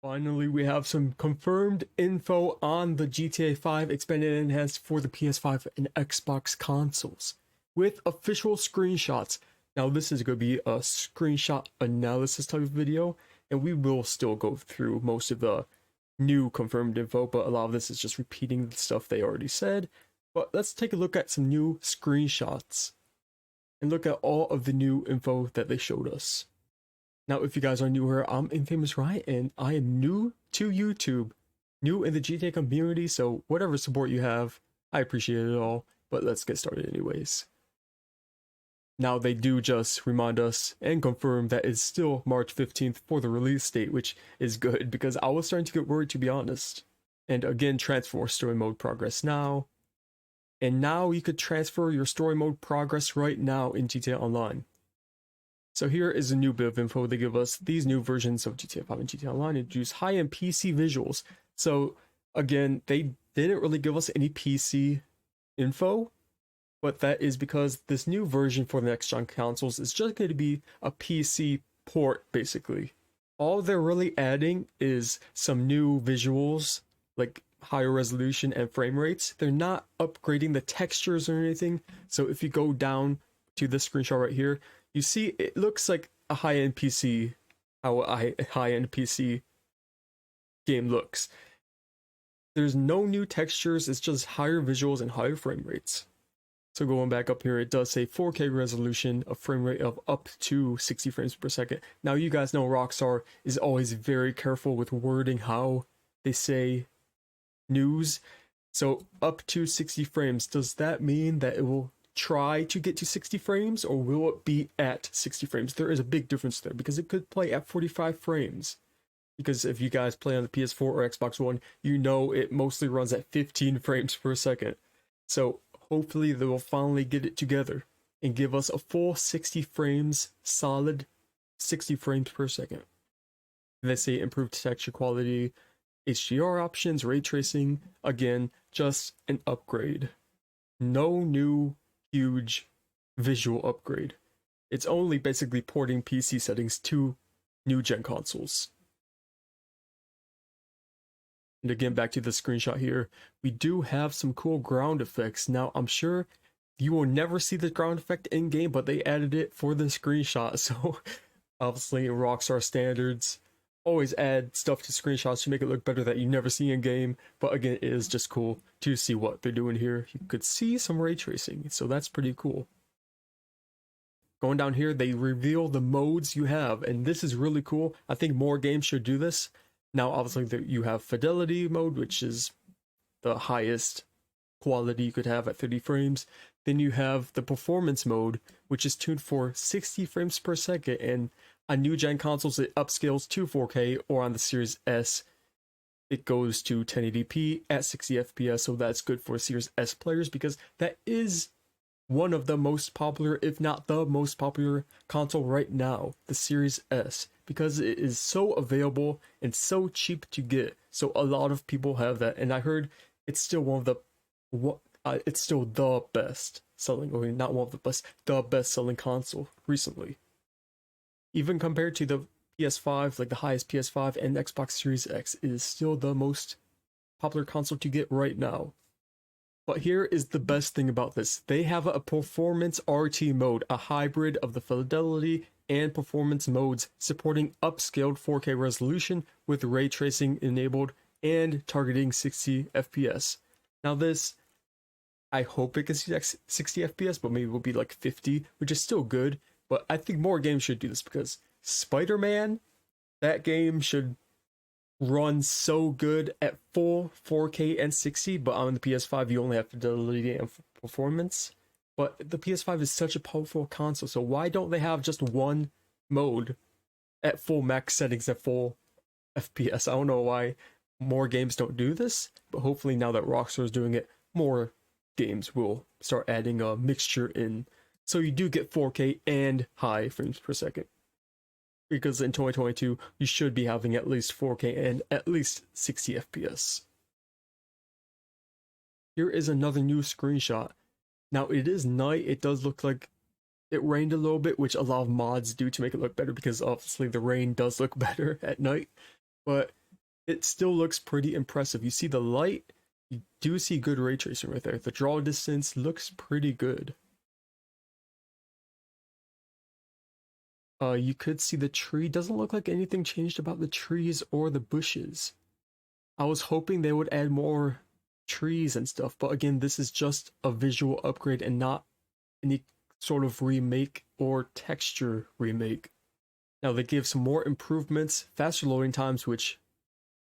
Finally, we have some confirmed info on the GTA 5 expanded and enhanced for the PS5 and Xbox consoles with official screenshots. Now, this is going to be a screenshot analysis type of video, and we will still go through most of the new confirmed info, but a lot of this is just repeating the stuff they already said. But let's take a look at some new screenshots and look at all of the new info that they showed us. Now, if you guys are new here, I'm Infamous Riot, and I am new to YouTube, new in the GTA community, so whatever support you have, I appreciate it all, but let's get started anyways. Now, they do just remind us and confirm that it's still March 15th for the release date, which is good, because I was starting to get worried, to be honest. And again, transfer story mode progress now. And now you could transfer your story mode progress right now in GTA Online. So here is a new bit of info. They give us these new versions of GTA 5 and GTA Online introduce high-end PC visuals. So again, they didn't really give us any PC info, but that is because this new version for the next-gen consoles is just going to be a PC port, basically. All they're really adding is some new visuals, like higher resolution and frame rates. They're not upgrading the textures or anything. So if you go down to this screenshot right here, you see it looks like a high-end PC, how a high-end PC game looks. There's no new textures, it's just higher visuals and higher frame rates. So going back up here, it does say 4K resolution, a frame rate of up to 60 frames per second. Now you guys know Rockstar is always very careful with wording how they say news. So up to 60 frames, does that mean that it will try to get to 60 frames, or will it be at 60 frames? There is a big difference there, because it could play at 45 frames. Because if you guys play on the PS4 or Xbox One, you know it mostly runs at 15 frames per second. So hopefully they will finally get it together and give us a full 60 frames, solid 60 frames per second. They say improved texture quality, HDR options, ray tracing. Again, just an upgrade. No new huge visual upgrade. It's only basically porting PC settings to new gen consoles. And again, back to the screenshot here, we do have some cool ground effects. Now, I'm sure you will never see the ground effect in game, but they added it for the screenshot. So obviously, Rockstar standards always add stuff to screenshots to make it look better that you never see in game. But again, it is just cool to see what they're doing here. You could see some ray tracing, so that's pretty cool. Going down here, they reveal the modes you have, and this is really cool. I think more games should do this. Now, obviously, you have fidelity mode, which is the highest quality you could have at 30 frames. Then you have the performance mode, which is tuned for 60 frames per second, and on new gen consoles it upscales to 4K, or on the Series S it goes to 1080p at 60 FPS. So that's good for Series S players, because that is one of the most popular, if not the most popular console right now, the Series S, because it is so available and so cheap to get. So a lot of people have that, and I heard it's still one of the it's still the best selling, or not one of the best, the best selling console recently. Even compared to the PS5, like the highest PS5 and Xbox Series X, it is still the most popular console to get right now. But here is the best thing about this. They have a performance RT mode, a hybrid of the fidelity and performance modes, supporting upscaled 4K resolution with ray tracing enabled and targeting 60 FPS. Now this, I hope it can see 60 FPS, but maybe it will be like 50, which is still good. But I think more games should do this, because Spider-Man, that game should run so good at full 4K and 60, but on the PS5 you only have fidelity and performance. But the PS5 is such a powerful console, so why don't they have just one mode at full max settings at full FPS? I don't know why more games don't do this, but hopefully now that Rockstar is doing it, more games will start adding a mixture in, so you do get 4K and high frames per second. Because in 2022, you should be having at least 4K and at least 60 FPS. Here is another new screenshot. Now, it is night. It does look like it rained a little bit, which a lot of mods do to make it look better, because obviously the rain does look better at night. But it still looks pretty impressive. You see the light, you do see good ray tracing right there. The draw distance looks pretty good. You could see the tree. Doesn't look like anything changed about the trees or the bushes. I was hoping they would add more trees and stuff, but again, this is just a visual upgrade and not any sort of remake or texture remake. Now they give some more improvements, faster loading times, which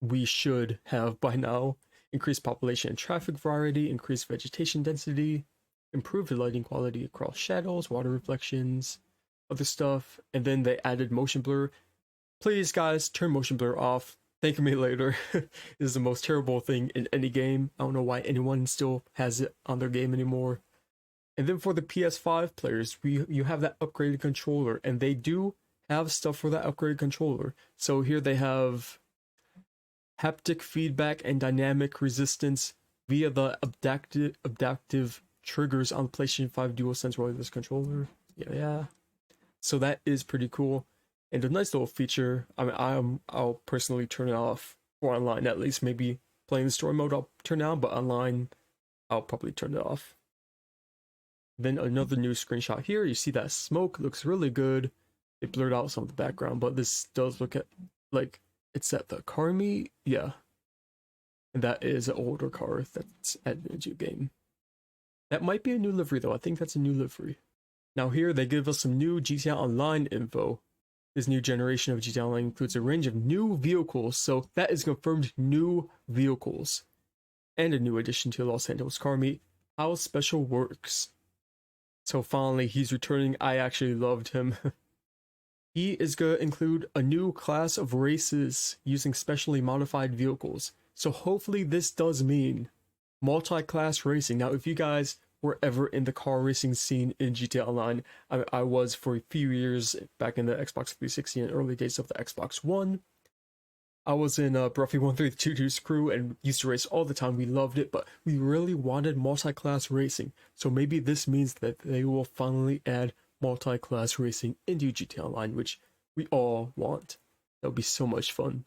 we should have by now, increased population and traffic variety, increased vegetation density, improved lighting quality across shadows, water reflections, other stuff, and then they added motion blur. Please, guys, turn motion blur off. Thank me later. This is the most terrible thing in any game. I don't know why anyone still has it on their game anymore. And then for the PS5 players, you have that upgraded controller, and they do have stuff for that upgraded controller. So here they have haptic feedback and dynamic resistance via the adaptive triggers on the PlayStation 5 DualSense wireless controller. Yeah. So that is pretty cool. And a nice little feature. I mean, I'll personally turn it off for online at least. Maybe playing the story mode I'll turn it on, but online I'll probably turn it off. Then another new screenshot here. You see that smoke looks really good. It blurred out some of the background, but this does look at like it's at the car meet. Yeah. And that is an older car that's added into the game. That might be a new livery though. I think that's a new livery. Now here they give us some new GTA Online info. This new generation of GTA Online includes a range of new vehicles, so that is confirmed new vehicles. And a new addition to Los Santos car meet, how special works. So finally he's returning. I actually loved him. He is going to include a new class of races using specially modified vehicles. So hopefully this does mean multi-class racing. Now if you guys were ever in the car racing scene in GTA Online, I was for a few years back in the Xbox 360 and early days of the Xbox One. I was in Bruffy 1322's crew and used to race all the time. We loved it, but we really wanted multi-class racing. So maybe this means that they will finally add multi-class racing into GTA Online, which we all want. That would be so much fun.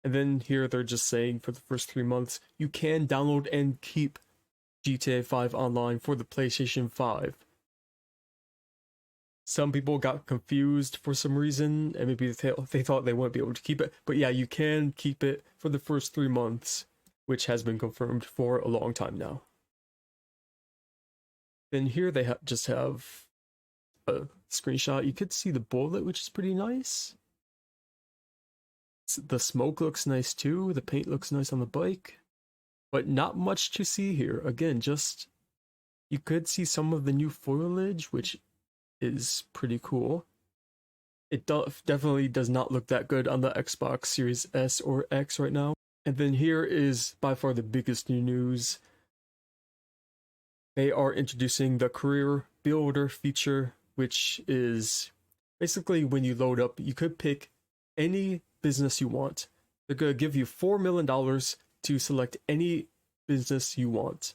And then here they're just saying for the first 3 months, you can download and keep GTA 5 Online for the PlayStation 5. Some people got confused for some reason, and maybe they thought they wouldn't be able to keep it. But yeah, you can keep it for the first 3 months, which has been confirmed for a long time now. Then here they just have a screenshot. You could see the bullet, which is pretty nice. The smoke looks nice too. The paint looks nice on the bike. But not much to see here. Again, just you could see some of the new foliage, which is pretty cool. It definitely does not look that good on the Xbox Series S or X right now. And then here is by far the biggest new news. They are introducing the Career Builder feature, which is basically when you load up, you could pick any business you want. They're going to give you $4 million to select any business you want.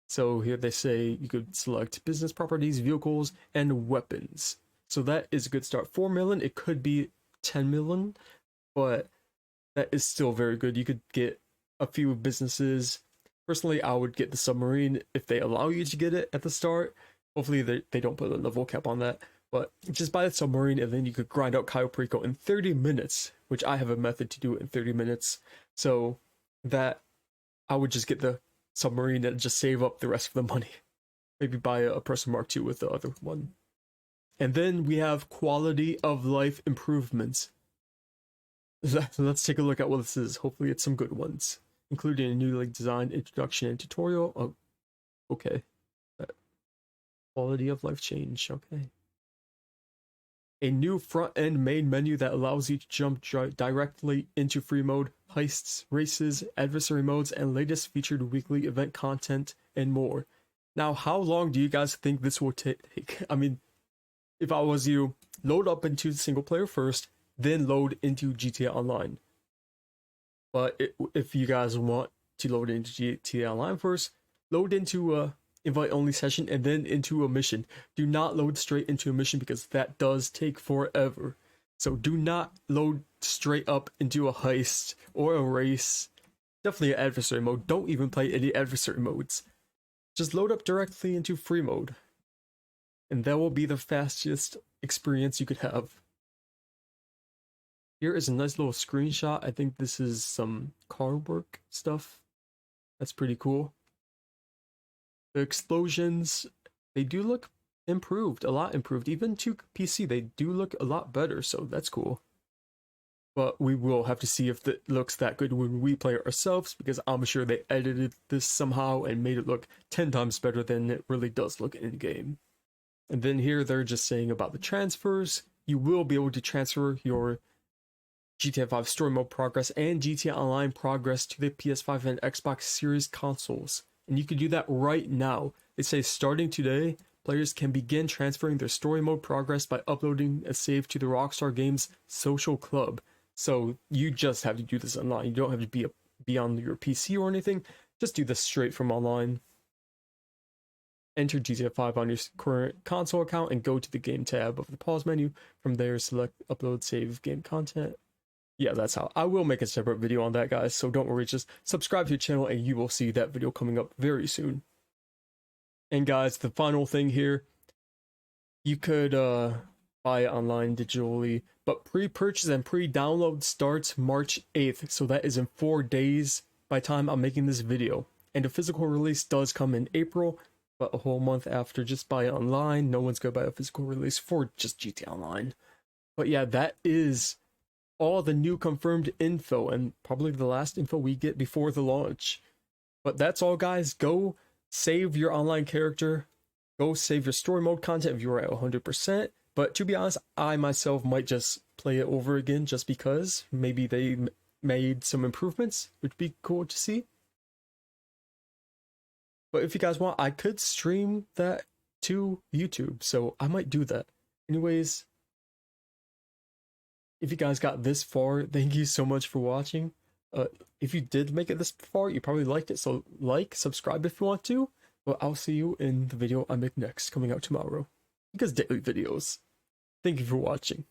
So here they say you could select business properties, vehicles, and weapons. So that is a good start. 4 million, it could be 10 million, but that is still very good. You could get a few businesses. Personally, I would get the submarine if they allow you to get it at the start. Hopefully they don't put a level cap on that. But just buy the submarine and then you could grind out Cayo Perico in 30 minutes, which I have a method to do it in 30 minutes. So that I would just get the submarine and just save up the rest of the money. Maybe buy a Oppressor Mark II with the other one. And then we have quality of life improvements. Let's take a look at what this is. Hopefully it's some good ones, including a newly designed introduction and tutorial. Oh, okay. Quality of life change, okay. A new front-end main menu that allows you to jump directly into free mode, heists, races, adversary modes, and latest featured weekly event content, and more. Now, how long do you guys think this will take? I mean, if I was you, load up into single player first, then load into GTA Online. But if you guys want to load into GTA Online first, load into a invite-only session and then into a mission. Do not load straight into a mission because that does take forever. So do not load straight up into a heist or a race. Definitely an adversary mode. Don't even play any adversary modes. Just load up directly into free mode. And that will be the fastest experience you could have. Here is a nice little screenshot. I think this is some car work stuff. That's pretty cool. The explosions, they do look improved, a lot improved. Even to PC, they do look a lot better, so that's cool. But we will have to see if it looks that good when we play it ourselves, because I'm sure they edited this somehow and made it look 10 times better than it really does look in game. And then here they're just saying about the transfers. You will be able to transfer your GTA 5 story mode progress and GTA Online progress to the PS5 and Xbox Series consoles. And you can do that right now. They say starting today, players can begin transferring their story mode progress by uploading a save to the Rockstar Games social club. So you just have to do this online. You don't have to be on your PC or anything. Just do this straight from online. Enter GTA 5 on your current console account and go to the game tab of the pause menu. From there, select upload save game content. Yeah, that's how. I will make a separate video on that, guys, so don't worry. Just subscribe to the channel and you will see that video coming up very soon. And guys, the final thing here, you could buy it online digitally, but pre-purchase and pre-download starts March 8th, so that is in 4 days by the time I'm making this video. And the physical release does come in April, but a whole month after. Just buy it online. No one's gonna buy a physical release for just GTA Online. But yeah, that is all the new confirmed info, and probably the last info we get before the launch. But that's all, guys. Go save your online character. Go save your story mode content if you're at 100%. But to be honest, I myself might just play it over again just because. Maybe they made some improvements, which would be cool to see. But if you guys want, I could stream that to YouTube, so I might do that. Anyways, if you guys got this far, thank you so much for watching. If you did make it this far, you probably liked it, so like, subscribe if you want to. But I'll see you in the video I make next, coming out tomorrow. Because daily videos. Thank you for watching.